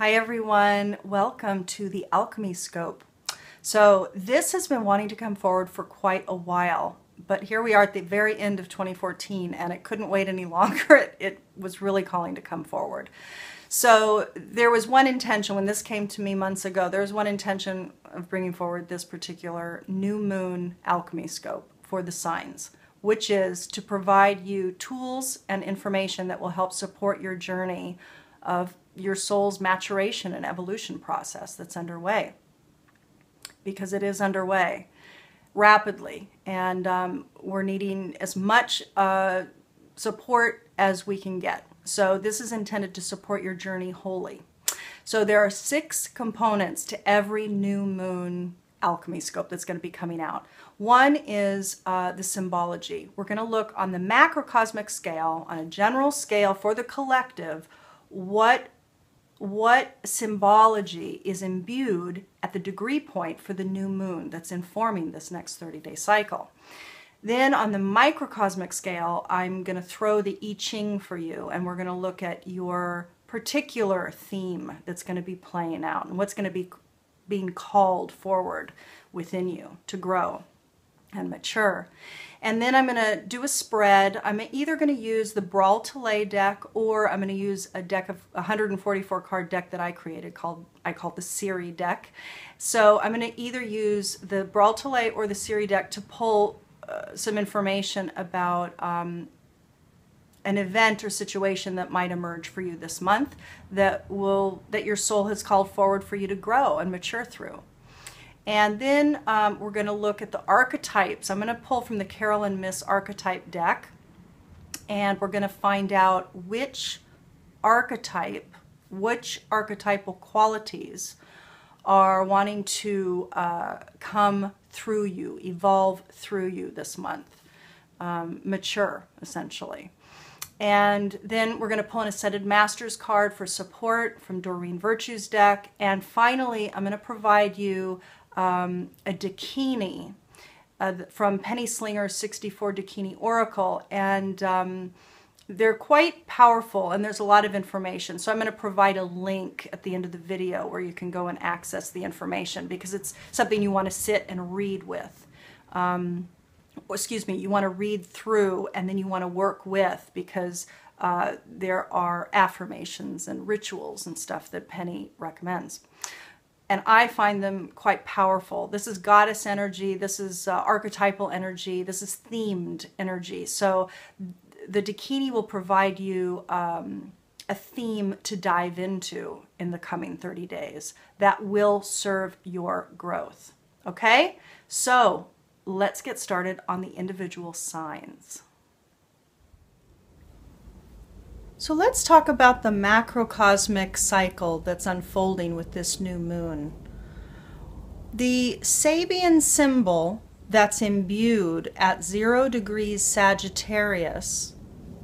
Hi everyone, welcome to the Alchemy Scope. So this has been wanting to come forward for quite a while, but here we are at the very end of 2014 and it couldn't wait any longer. It was really calling to come forward. So there was one intention when this came to me months ago, there was one intention of bringing forward this particular new moon alchemy scope for the signs, which is to provide you tools and information that will help support your journey of your soul's maturation and evolution process that's underway, because it is underway rapidly, and we're needing as much support as we can get. So this is intended to support your journey wholly. So there are 6 components to every new moon alchemy scope that's going to be coming out. One is the symbology. We're going to look on the macrocosmic scale, on a general scale for the collective, what symbology is imbued at the degree point for the new moon that's informing this next 30-day cycle. Then on the microcosmic scale, I'm going to throw the I Ching for you, and we're going to look at your particular theme that's going to be playing out and what's going to be being called forward within you to grow and mature. And then I'm going to do a spread. I'm either going to use the Bral Talej deck, or I'm going to use a deck of 144 card deck that I created I call the Siri deck. So I'm going to either use the Bral Talej or the Siri deck to pull some information about an event or situation that might emerge for you this month that your soul has called forward for you to grow and mature through. And then we're going to look at the archetypes. I'm going to pull from the Carolyn Miss Archetype deck, and we're going to find out which archetype, which archetypal qualities are wanting to come through you, evolve through you this month, mature, essentially. And then we're going to pull an Ascended Masters card for support from Doreen Virtue's deck. And finally, I'm going to provide you a Dakini from Penny Slinger's 64 Dakini Oracle, and they're quite powerful, and there's a lot of information. So I'm going to provide a link at the end of the video where you can go and access the information, because it's something you want to sit and read with. Excuse me, you want to read through and then you want to work with, because there are affirmations and rituals and stuff that Penny recommends. And I find them quite powerful. This is goddess energy, this is archetypal energy, this is themed energy. So the Dakini will provide you a theme to dive into in the coming 30 days that will serve your growth. Okay? So let's get started on the individual signs. So let's talk about the macrocosmic cycle that's unfolding with this new moon. The Sabian symbol that's imbued at 0 degrees Sagittarius,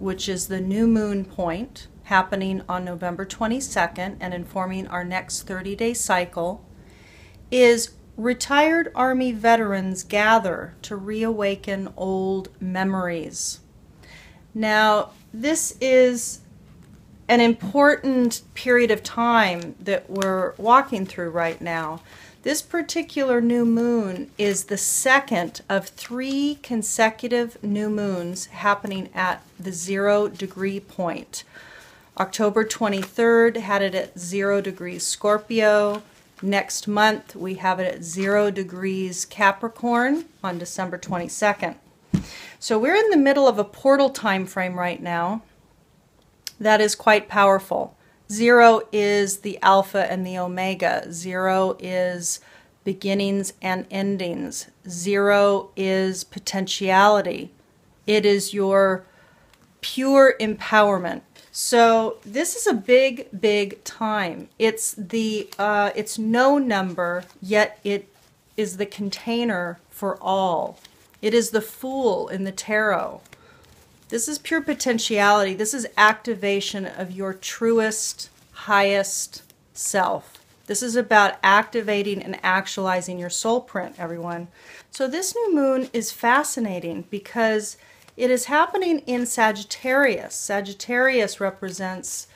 which is the new moon point happening on November 22nd and informing our next 30-day cycle, is retired Army veterans gather to reawaken old memories. Now, this is an important period of time that we're walking through right now. This particular new moon is the second of 3 consecutive new moons happening at the 0 degree point. October 23rd had it at 0 degrees Scorpio. Next month we have it at 0 degrees Capricorn on December 22nd. So we're in the middle of a portal time frame right now that is quite powerful. 0 is the alpha and the omega. 0 is beginnings and endings. 0 is potentiality. It is your pure empowerment. So this is a big, big time. It's no number, yet it is the container for all. It is the Fool in the tarot. This is pure potentiality. This is activation of your truest, highest self. This is about activating and actualizing your soul print, everyone. So this new moon is fascinating because it is happening in Sagittarius. Sagittarius represents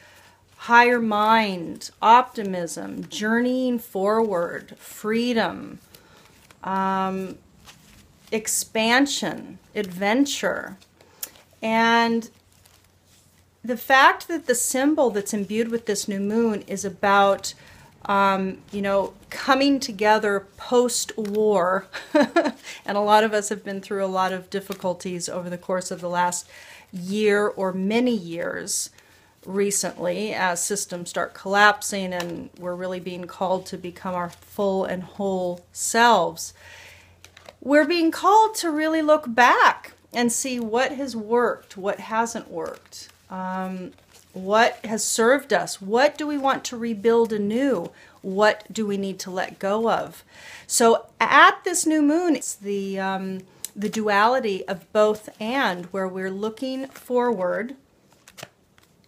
higher mind, optimism, journeying forward, freedom, expansion, adventure. And the fact that the symbol that's imbued with this new moon is about, you know, coming together post-war, and a lot of us have been through a lot of difficulties over the course of the last year or many years recently as systems start collapsing and we're really being called to become our full and whole selves. We're being called to really look back and see what has worked, what hasn't worked, what has served us, what do we want to rebuild anew, what do we need to let go of. So at this new moon, it's the duality of both and, where we're looking forward,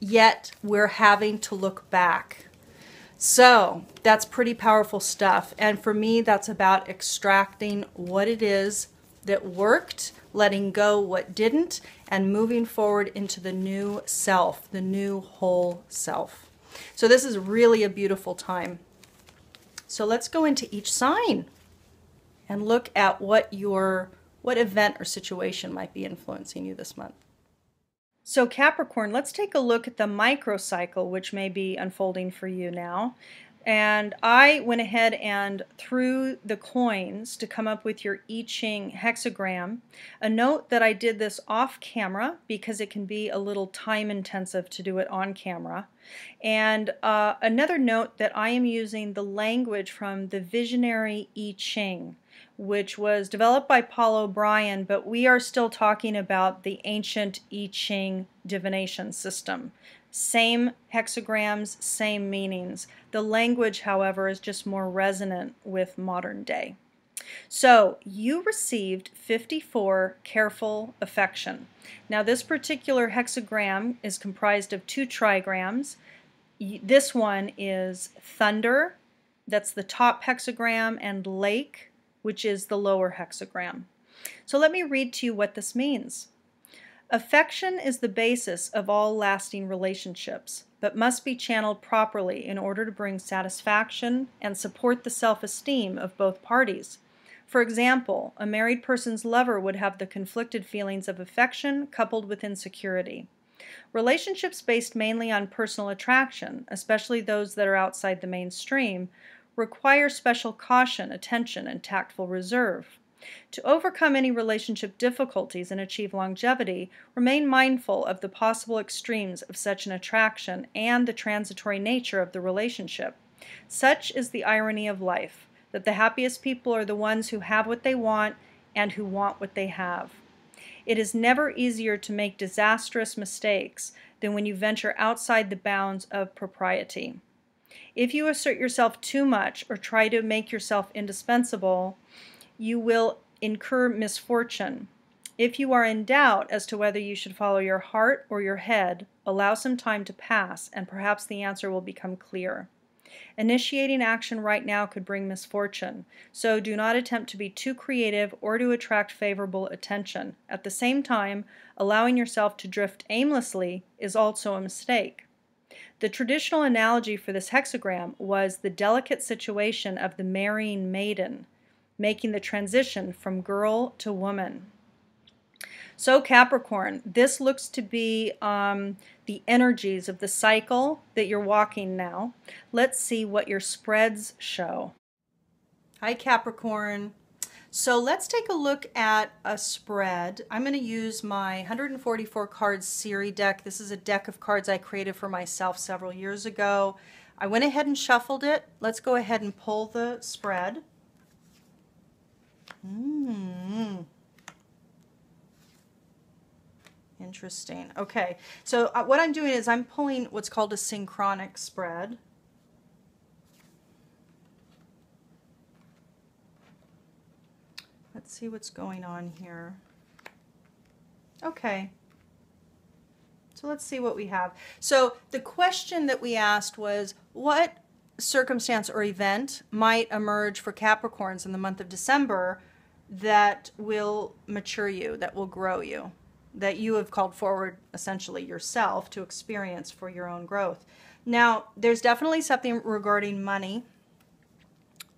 yet we're having to look back. So that's pretty powerful stuff. And for me, that's about extracting what it is that worked, letting go what didn't, and moving forward into the new self, the new whole self. So this is really a beautiful time. So let's go into each sign and look at what event or situation might be influencing you this month. So Capricorn, let's take a look at the microcycle, which may be unfolding for you now. And I went ahead and threw the coins to come up with your I Ching hexagram. A note that I did this off camera because it can be a little time intensive to do it on camera. And another note that I am using the language from the visionary I Ching, which was developed by Paul O'Brien, but we are still talking about the ancient I Ching divination system. Same hexagrams, same meanings. The language, however, is just more resonant with modern day. So you received 54 careful affection. Now this particular hexagram is comprised of 2 trigrams. This one is thunder, that's the top hexagram, and lake, which is the lower hexagram. So let me read to you what this means. Affection is the basis of all lasting relationships, but must be channeled properly in order to bring satisfaction and support the self-esteem of both parties. For example, a married person's lover would have the conflicted feelings of affection coupled with insecurity. Relationships based mainly on personal attraction, especially those that are outside the mainstream, require special caution, attention, and tactful reserve. To overcome any relationship difficulties and achieve longevity, remain mindful of the possible extremes of such an attraction and the transitory nature of the relationship. Such is the irony of life, that the happiest people are the ones who have what they want and who want what they have. It is never easier to make disastrous mistakes than when you venture outside the bounds of propriety. If you assert yourself too much or try to make yourself indispensable, you will incur misfortune. If you are in doubt as to whether you should follow your heart or your head, allow some time to pass, and perhaps the answer will become clear. Initiating action right now could bring misfortune, so do not attempt to be too creative or to attract favorable attention. At the same time, allowing yourself to drift aimlessly is also a mistake. The traditional analogy for this hexagram was the delicate situation of the marrying maiden, making the transition from girl to woman. So Capricorn, this looks to be the energies of the cycle that you're walking now. Let's see what your spreads show. Hi Capricorn. So let's take a look at a spread. I'm going to use my 144 cards series deck. This is a deck of cards I created for myself several years ago. I went ahead and shuffled it. Let's go ahead and pull the spread. Interesting. Okay, so what I'm doing is I'm pulling what's called a synchronic spread. Let's see what's going on here. Okay, so let's see what we have. So the question that we asked was, what circumstance or event might emerge for Capricorns in the month of December that will mature you, that will grow you, that you have called forward essentially yourself to experience for your own growth? Now, there's definitely something regarding money.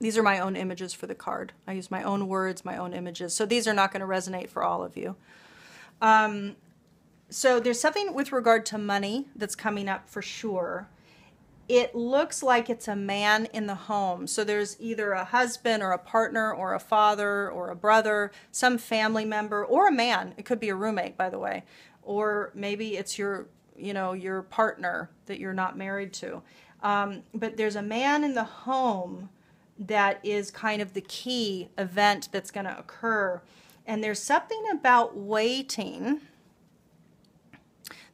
These are my own images for the card. I use my own words, my own images. So these are not going to resonate for all of you. So there's something with regard to money that's coming up for sure. It looks like it's a man in the home. So there's either a husband or a partner or a father or a brother, some family member, or a man. It could be a roommate, by the way. Or maybe it's your, you know, your partner that you're not married to. But there's a man in the home that is kind of the key event that's going to occur. And there's something about waiting.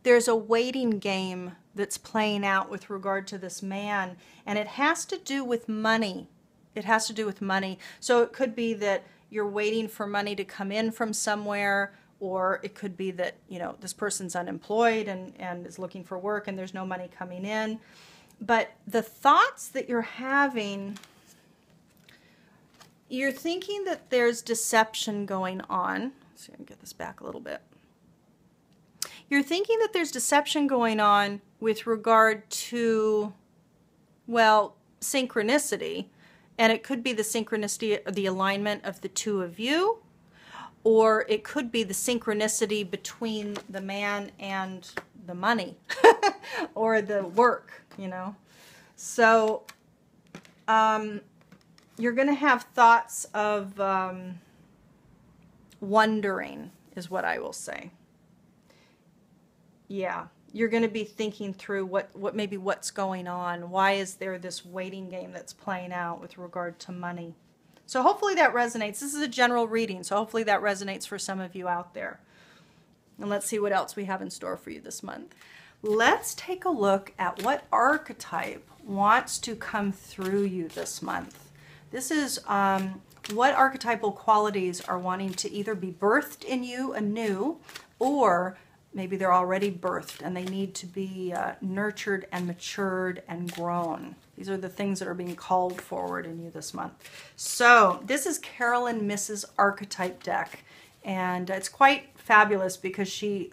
There's a waiting game that's playing out with regard to this man, and it has to do with money. It has to do with money. So it could be that you're waiting for money to come in from somewhere, or it could be that, you know, this person's unemployed and is looking for work and there's no money coming in. But the thoughts that you're having, you're thinking that there's deception going on. Let's see, I can get this back a little bit. You're thinking that there's deception going on with regard to, well, synchronicity. And it could be the synchronicity, the alignment of the two of you, or it could be the synchronicity between the man and the money or the work, you know. So you're going to have thoughts of wondering is what I will say. Yeah, you're going to be thinking through maybe what's going on. Why is there this waiting game that's playing out with regard to money? So hopefully that resonates. This is a general reading, so hopefully that resonates for some of you out there. And let's see what else we have in store for you this month. Let's take a look at what archetype wants to come through you this month. This is what archetypal qualities are wanting to either be birthed in you anew, or maybe they're already birthed and they need to be nurtured and matured and grown. These are the things that are being called forward in you this month. So this is Carolyn Mrs. Archetype deck. And it's quite fabulous because she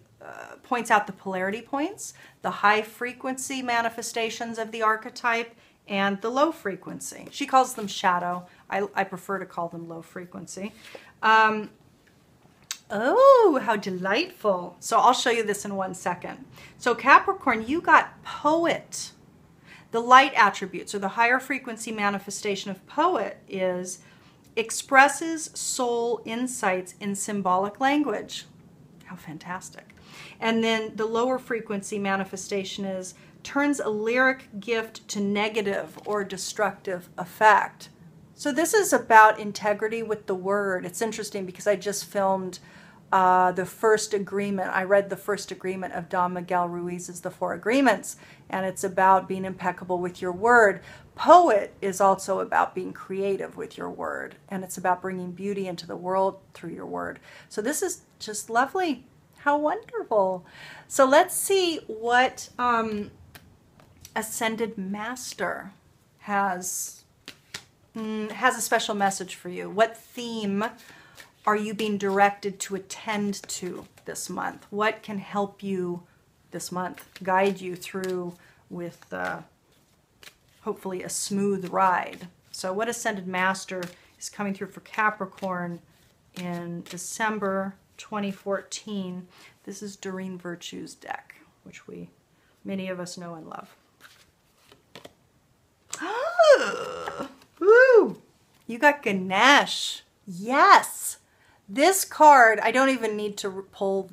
points out the polarity points, the high frequency manifestations of the archetype, and the low frequency. She calls them shadow. I prefer to call them low frequency. Oh, how delightful. So I'll show you this in 1 second. So Capricorn, you got poet. The light attributes, or the higher frequency manifestation of poet, is expresses soul insights in symbolic language. How fantastic. And then the lower frequency manifestation is turns a lyric gift to negative or destructive effect. So this is about integrity with the word. It's interesting because I just filmed the first agreement. I read the first agreement of Don Miguel Ruiz's The Four Agreements, and it's about being impeccable with your word. Poet is also about being creative with your word, and it's about bringing beauty into the world through your word. So this is just lovely. How wonderful. So let's see what Ascended Master has a special message for you. What theme are you being directed to attend to this month? What can help you this month, guide you through with hopefully a smooth ride? So what Ascended Master is coming through for Capricorn in December 2014. This is Doreen Virtue's deck, which many of us know and love. Oh, woo! You got Ganesh. Yes! This card, I don't even need to pull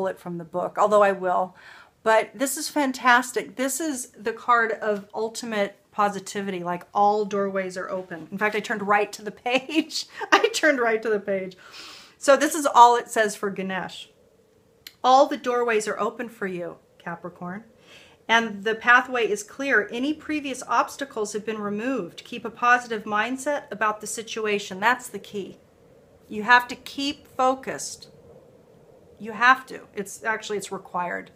it from the book, although I will. But this is fantastic. This is the card of ultimate positivity, like all doorways are open. In fact, I turned right to the page. I turned right to the page. So this is all it says for Ganesh. All the doorways are open for you, Capricorn. And the pathway is clear. Any previous obstacles have been removed. Keep a positive mindset about the situation. That's the key. You have to keep focused. You have to. It's required.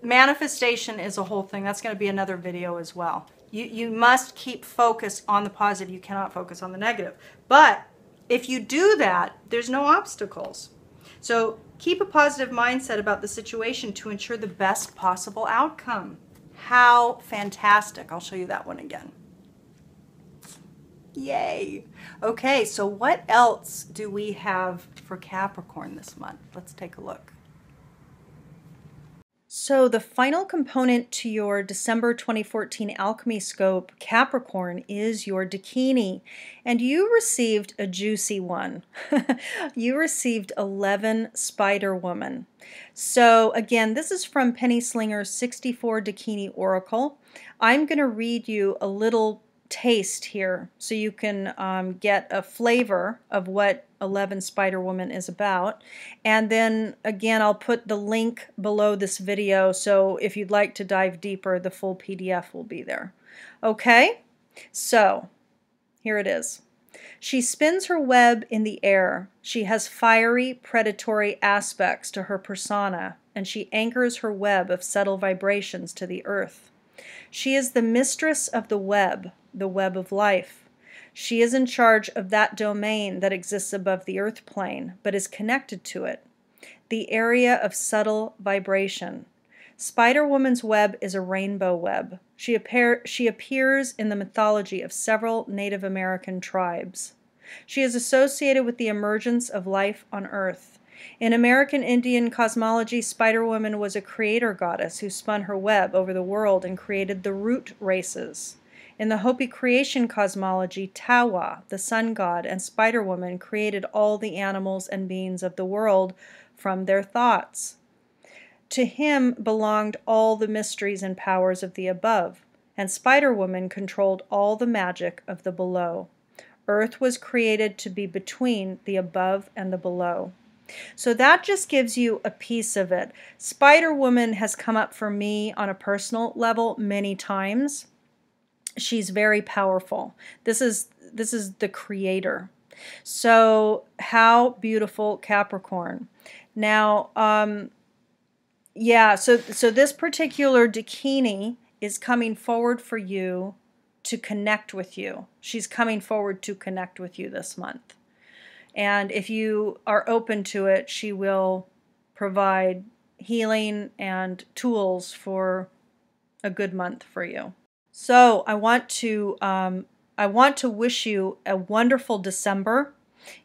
Manifestation is a whole thing. That's going to be another video as well. You must keep focused on the positive. You cannot focus on the negative. But if you do that, there's no obstacles. So keep a positive mindset about the situation to ensure the best possible outcome. How fantastic. I'll show you that one again. Yay. Okay, so what else do we have for Capricorn this month? Let's take a look. So the final component to your December 2014 Alchemy Scope, Capricorn, is your Dakini. And you received a juicy one. You received 11 Spider Woman. So again, this is from Penny Slinger's 64 Dakini Oracle. I'm going to read you a little taste here so you can get a flavor of what 11 Spider Woman is about. And then again, I'll put the link below this video, so if you'd like to dive deeper, the full PDF will be there. Okay, so here it is. She spins her web in the air. She has fiery, predatory aspects to her persona, and she anchors her web of subtle vibrations to the earth. She is the mistress of the web of life. She is in charge of that domain that exists above the earth plane, but is connected to it, the area of subtle vibration. Spider-Woman's web is a rainbow web. She appears in the mythology of several Native American tribes. She is associated with the emergence of life on earth. In American Indian cosmology, Spider-Woman was a creator goddess who spun her web over the world and created the root races. In the Hopi creation cosmology, Tawa, the sun god, and Spider-Woman created all the animals and beings of the world from their thoughts. To him belonged all the mysteries and powers of the above, and Spider-Woman controlled all the magic of the below. Earth was created to be between the above and the below. So that just gives you a piece of it. Spider-Woman has come up for me on a personal level many times. She's very powerful. This is the creator. So how beautiful, Capricorn. Now, yeah, so this particular Dakini is coming forward for you to connect with you. She's coming forward to connect with you this month. And if you are open to it, she will provide healing and tools for a good month for you. So I want to wish you a wonderful December.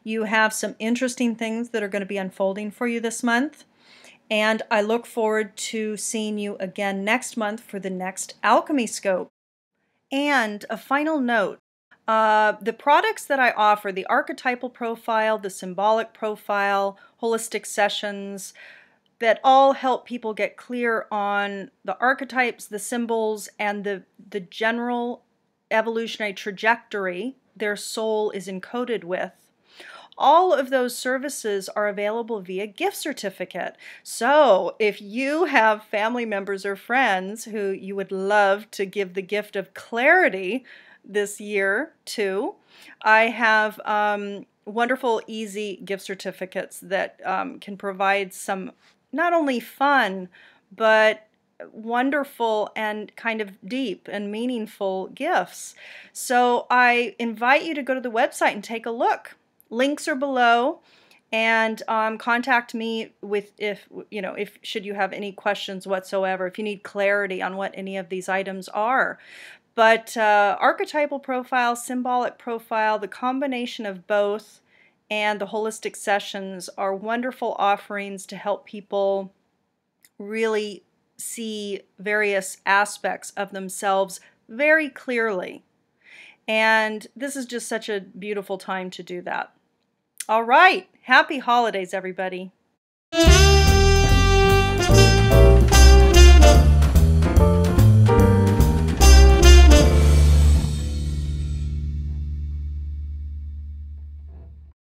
You have some interesting things that are going to be unfolding for you this month. And I look forward to seeing you again next month for the next Alchemy Scope. And a final note, the products that I offer, the archetypal profile, the symbolic profile, holistic sessions, that all help people get clear on the archetypes, the symbols, and the general evolutionary trajectory their soul is encoded with. All of those services are available via gift certificate. So if you have family members or friends who you would love to give the gift of clarity this year to, I have wonderful, easy gift certificates that can provide some not only fun, but wonderful and kind of deep and meaningful gifts. So I invite you to go to the website and take a look. Links are below, and contact me with if should you have any questions whatsoever, if you need clarity on what any of these items are. But archetypal profile, symbolic profile, the combination of both, and the holistic sessions are wonderful offerings to help people really see various aspects of themselves very clearly. And this is just such a beautiful time to do that. All right, happy holidays, everybody.